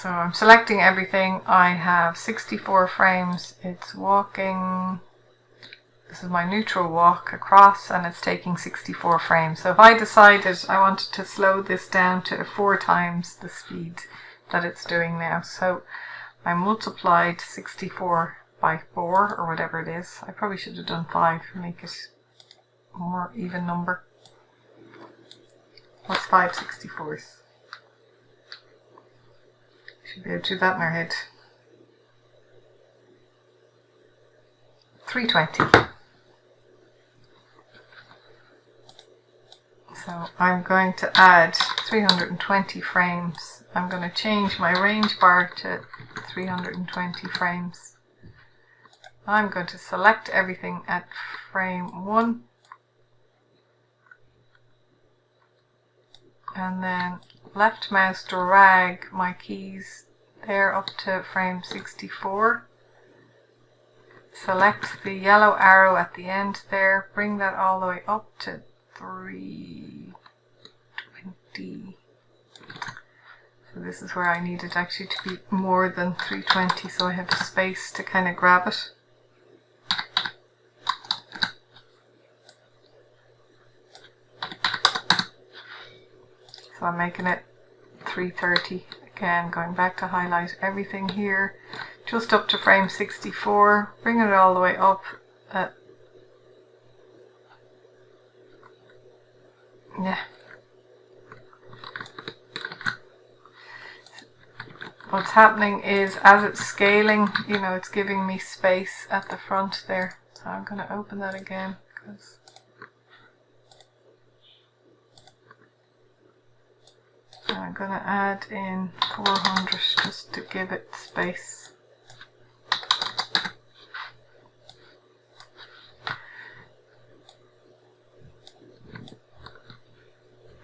So I'm selecting everything. I have 64 frames. It's walking. This is my neutral walk across, and it's taking 64 frames. So if I decided I wanted to slow this down to 4 times the speed that it's doing now, so I multiplied 64 by 4 or whatever it is. I probably should have done 5 to make it a more even number. What's 5 64s? Should be able to do that in our head. 320. So I'm going to add 320 frames. I'm going to change my range bar to 320 frames. I'm going to select everything at frame 1 and then left mouse drag my keys there up to frame 64. Select the yellow arrow at the end there, bring that all the way up to 320. So this is where I need it actually to be more than 320, so I have space to kind of grab it. So I'm making it 330. Again, going back to highlight everything here, just up to frame 64, bringing it all the way up. Yeah. What's happening is as it's scaling, you know, it's giving me space at the front there. So I'm going to open that again because I'm going to add in 400 just to give it space.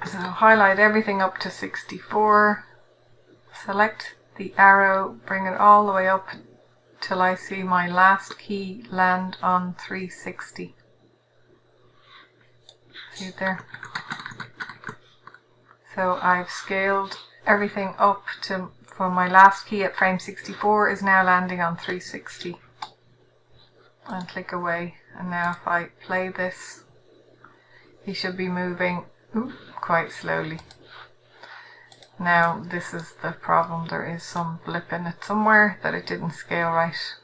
So highlight everything up to 64, select the arrow, bring it all the way up till I see my last key land on 360. See it there? So I've scaled everything up to, for my last key at frame 64 is now landing on 360. And click away. And now if I play this, he should be moving quite slowly. Now this is the problem, there is some blip in it somewhere that it didn't scale right.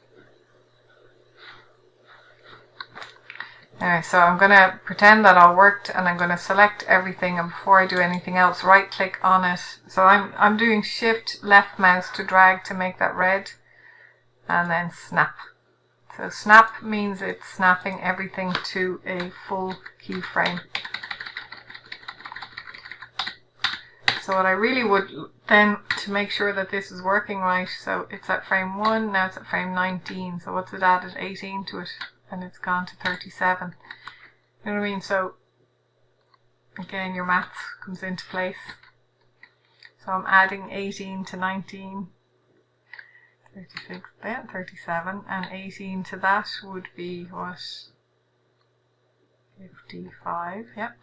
Anyway, so I'm going to pretend that all worked and I'm going to select everything, and before I do anything else right click on it. So I'm doing shift left mouse to drag to make that red and then snap. So snap means it's snapping everything to a full keyframe. So what I really would then, to make sure that this is working right, so it's at frame 1, now it's at frame 19, so what's it added? 18 to it, and it's gone to 37. You know what I mean? So again, your maths comes into place. So I'm adding 18 to 19, 36, yeah, 37, and 18 to that would be what? 55, yep.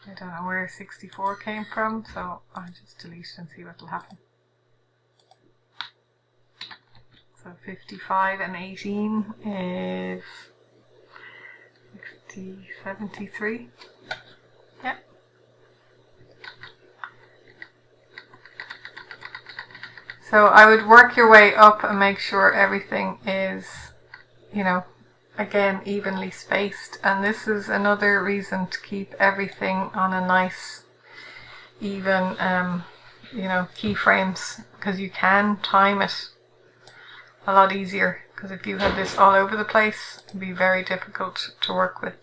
I don't know where 64 came from, so I'll just delete it and see what will happen. So 55 and 18 is 73. Yep. So I would work your way up and make sure everything is, you know, again evenly spaced, and this is another reason to keep everything on a nice even you know, keyframes, because you can time it a lot easier, because if you had this all over the place it would be very difficult to work with.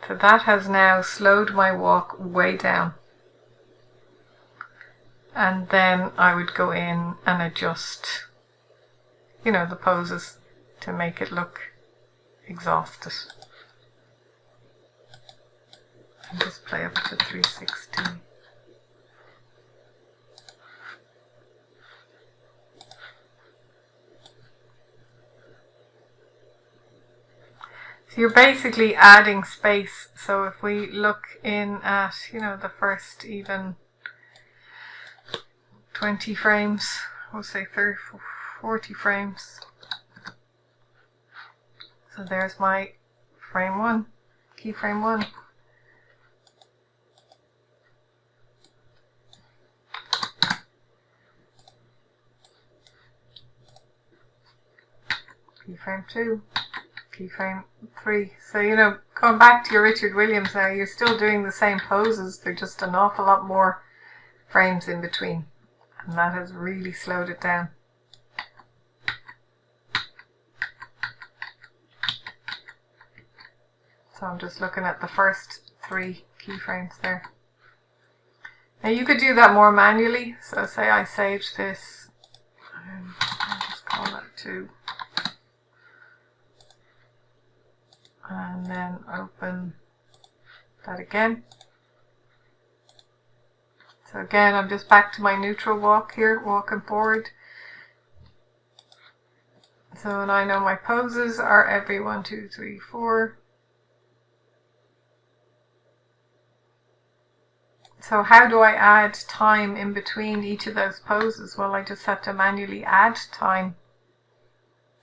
So that has now slowed my walk way down, and then I would go in and adjust, you know, the poses to make it look exhausted. And just play up to 360. So you're basically adding space. So if we look in at, you know, the first even 20 frames, we'll say 30, 40 frames. So there's my frame 1, keyframe 1. Keyframe 2, keyframe 3. So, you know, going back to your Richard Williams now, you're still doing the same poses, they're just an awful lot more frames in between. And that has really slowed it down. So I'm just looking at the first 3 keyframes there. Now you could do that more manually. So say I saved this, I'll just call that 2. And then open that again. So again, I'm just back to my neutral walk here, walking forward. So and I know my poses are every 1, 2, 3, 4. So how do I add time in between each of those poses? Well, I just have to manually add time.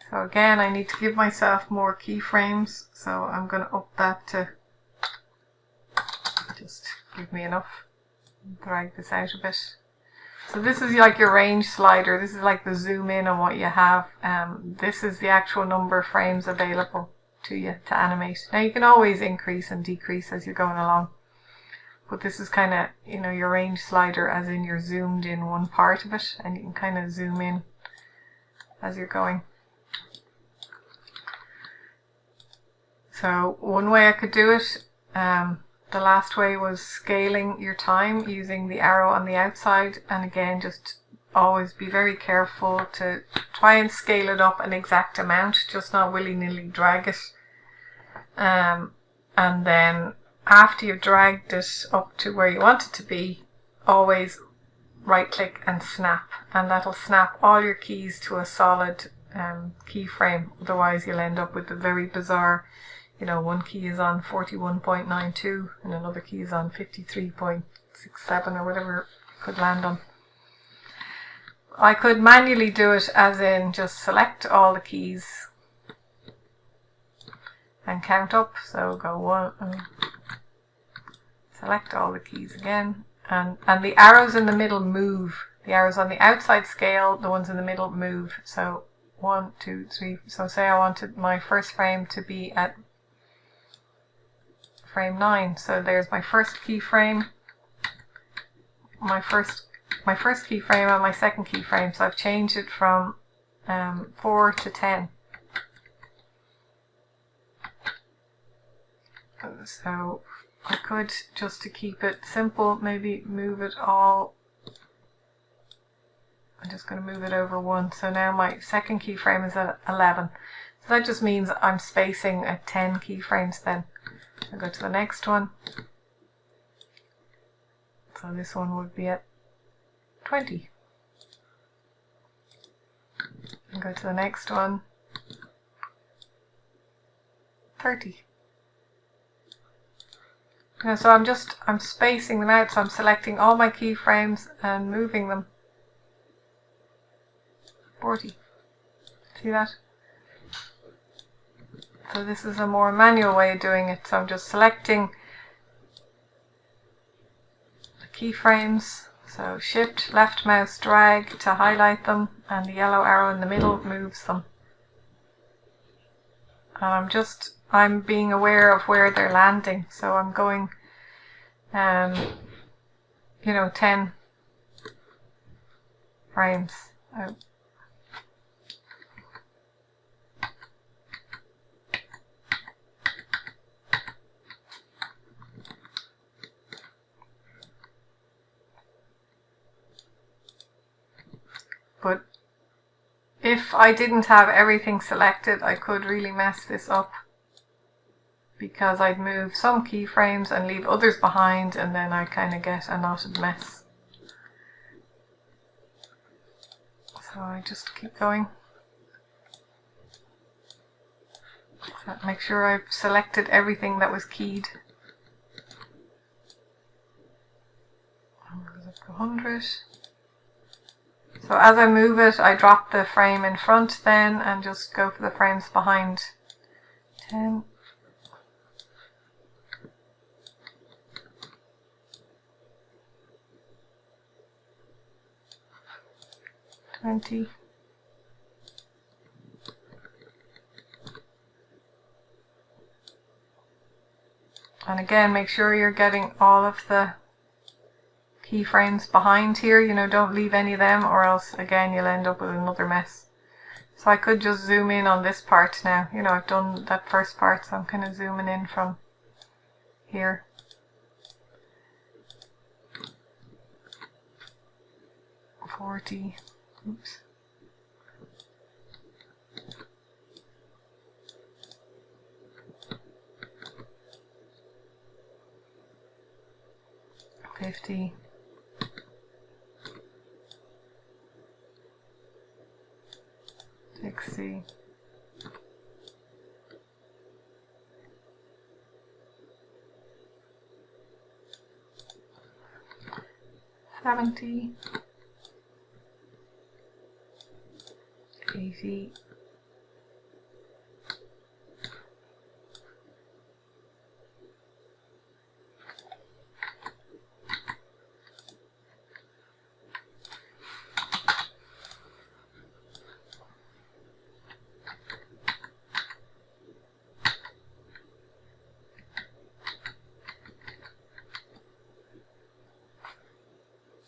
So again, I need to give myself more keyframes. So I'm going to up that to just give me enough. Drag this out a bit. So this is like your range slider. This is like the zoom in on what you have. This is the actual number of frames available to you to animate. Now you can always increase and decrease as you're going along. But this is kind of, you know, your range slider, as in you're zoomed in one part of it and you can kind of zoom in as you're going. So one way I could do it, the last way was scaling your time using the arrow on the outside, and again just always be very careful to try and scale it up an exact amount, just not willy-nilly drag it. And then after you've dragged it up to where you want it to be, always right click and snap, and that'll snap all your keys to a solid keyframe. Otherwise you'll end up with a very bizarre, you know, one key is on 41.92 and another key is on 53.67 or whatever it could land on. I could manually do it as in just select all the keys and count up. So go 1, select all the keys again, and the arrows in the middle move. The arrows on the outside scale, the ones in the middle move. So 1, 2, 3. So say I wanted my first frame to be at frame 9. So there's my first keyframe, my first keyframe and my second keyframe. So I've changed it from 4 to 10. So I could, just to keep it simple, maybe move it all. I'm just going to move it over 1. So now my second keyframe is at 11. So that just means I'm spacing at 10 keyframes then. I'll go to the next one. So this one would be at 20. And go to the next one. 30. You know, so I'm spacing them out, so I'm selecting all my keyframes and moving them. 40. See that? So this is a more manual way of doing it. So I'm just selecting the keyframes. So shift left mouse drag to highlight them, and the yellow arrow in the middle moves them. And I'm being aware of where they're landing. So I'm going, you know, 10 frames out. But if I didn't have everything selected, I could really mess this up, because I'd move some keyframes and leave others behind, and then I kind of get a knotted mess. So I just keep going. So make sure I've selected everything that was keyed. 100. So as I move it, I drop the frame in front then and just go for the frames behind. 10. 20. And again, make sure you're getting all of the keyframes behind here. You know, don't leave any of them, or else again you'll end up with another mess. So I could just zoom in on this part now. You know, I've done that first part, so I'm kind of zooming in from here. $40. Oops. $50. 60. 70. 80.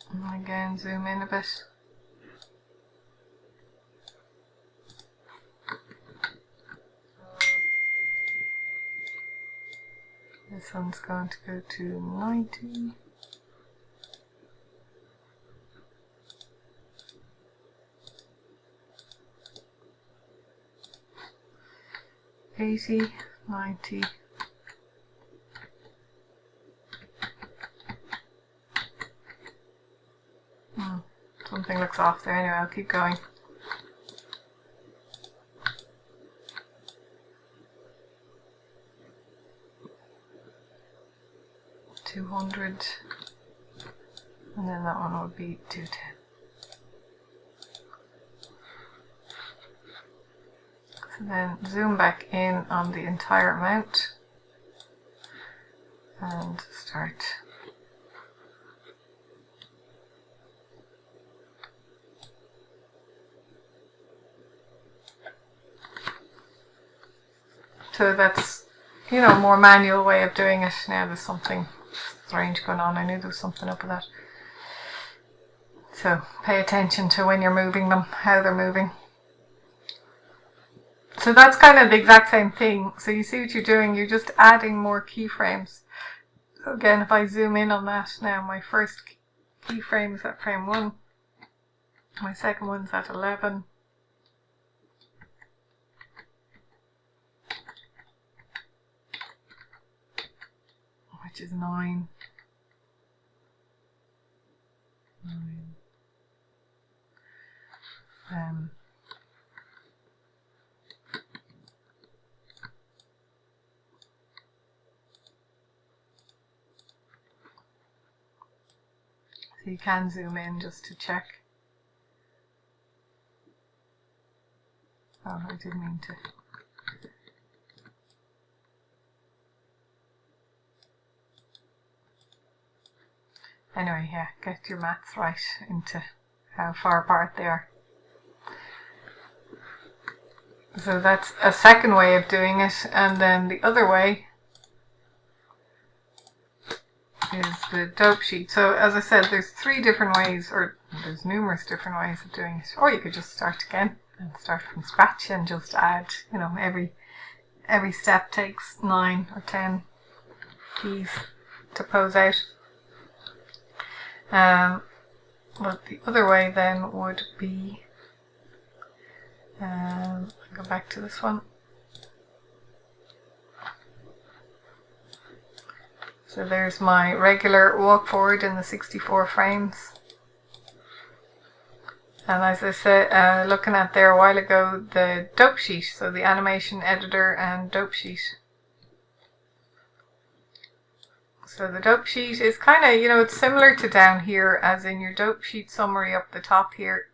'And again, zoom in a bit. This one's going to go to 90. 80, 90. Something looks off there. Anyway, I'll keep going. $200, and then that one would be $210. So then zoom back in on the entire amount and start. So that's, you know, a more manual way of doing it. Now there's something strange going on. I knew there was something up with that. So pay attention to when you're moving them, how they're moving. So that's kind of the exact same thing. So you see what you're doing, you're just adding more keyframes. So again, if I zoom in on that now, my first keyframe is at frame 1. My second one's at 11. Which is 9. 9. So you can zoom in just to check. Oh, I didn't mean to. Anyway, yeah, get your maths right into how far apart they are. So that's a second way of doing it, and then the other way is the dope sheet. So as I said, there's 3 different ways, or there's numerous different ways of doing it. Or you could just start again and start from scratch and just add, you know, every step takes 9 or 10 keys to pose out. But the other way then would be, I'll go back to this one. So there's my regular walk forward in the 64 frames. And as I said, looking at there a while ago, the dope sheet, so the animation editor and dope sheet. So the dope sheet is kind of, you know, it's similar to down here, as in your dope sheet summary up the top here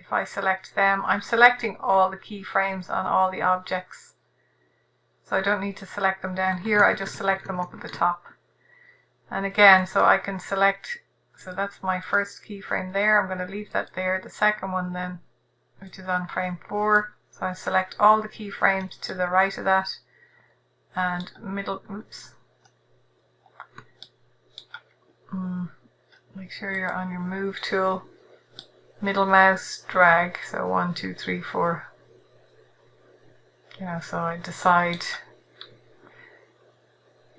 if I select them, I'm selecting all the keyframes on all the objects. So I don't need to select them down here, I just select them up at the top. And again, so I can select, so that's my first keyframe there, I'm going to leave that there. The second one then, which is on frame 4, so I select all the keyframes to the right of that, and middle, make sure you're on your move tool, middle mouse, drag, so 1, 2, 3, 4. So I decide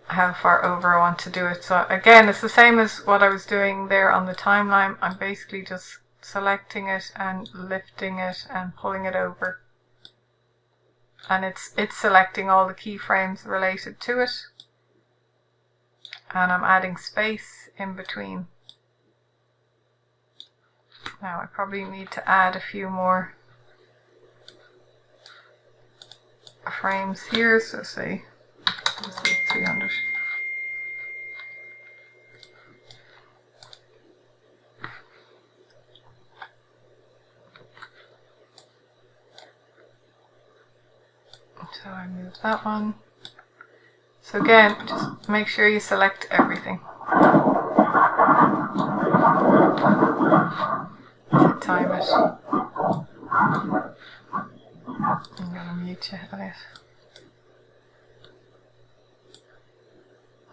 how far over I want to do it. So again, it's the same as what I was doing there on the timeline. I'm basically just selecting it and lifting it and pulling it over. And it's selecting all the keyframes related to it. And I'm adding space in between. Now I probably need to add a few more frames here, so say 300. So I move that one. So again, just make sure you select everything. To time it. I'm going to mute you, Elliot.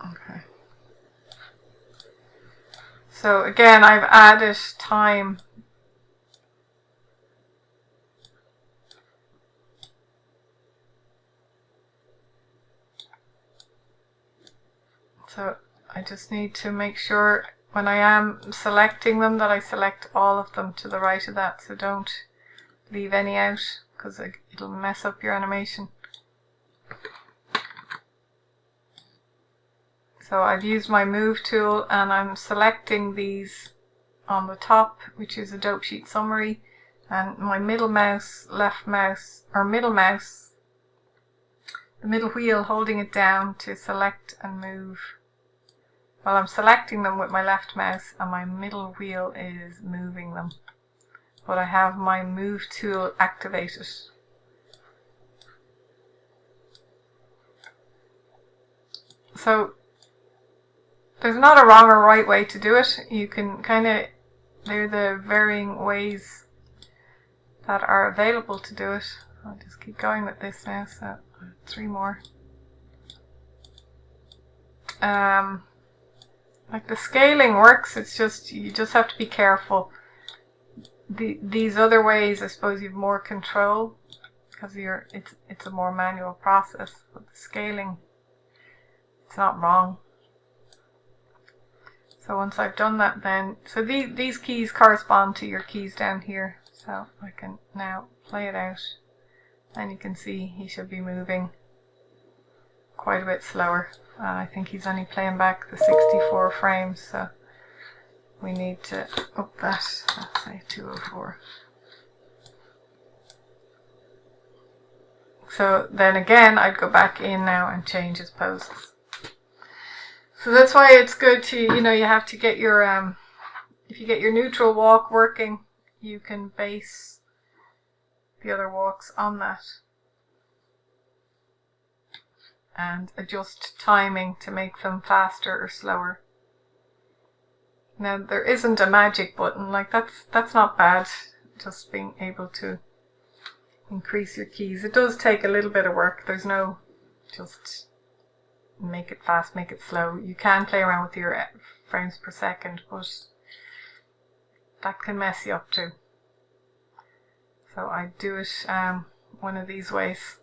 Okay. So again, I've added time. So I just need to make sure when I am selecting them that I select all of them to the right of that, so don't leave any out because it'll mess up your animation. So I've used my move tool and I'm selecting these on the top, which is a dope sheet summary, and my middle mouse, left mouse, or middle mouse, the middle wheel, holding it down to select and move. Well, I'm selecting them with my left mouse and my middle wheel is moving them. But I have my move tool activated. So there's not a wrong or right way to do it. You can they're the varying ways that are available to do it. I'll just keep going with this now, so 3 more. Like the scaling works, it's just, you just have to be careful. These other ways, I suppose you've more control because it's a more manual process, but the scaling, it's not wrong. So once I've done that then, so these keys correspond to your keys down here, so I can now play it out and you can see he should be moving quite a bit slower. I think he's only playing back the 64 frames, so we need to up that, let's say 204. So then again, I'd go back in now and change his poses. So that's why it's good to, you have to get your, if you get your neutral walk working, you can base the other walks on that. And adjust timing to make them faster or slower. Now there isn't a magic button, like that's not bad, just being able to increase your keys. It does take a little bit of work, there's no just make it fast, make it slow. You can play around with your frames per second, but that can mess you up too. So I do it one of these ways.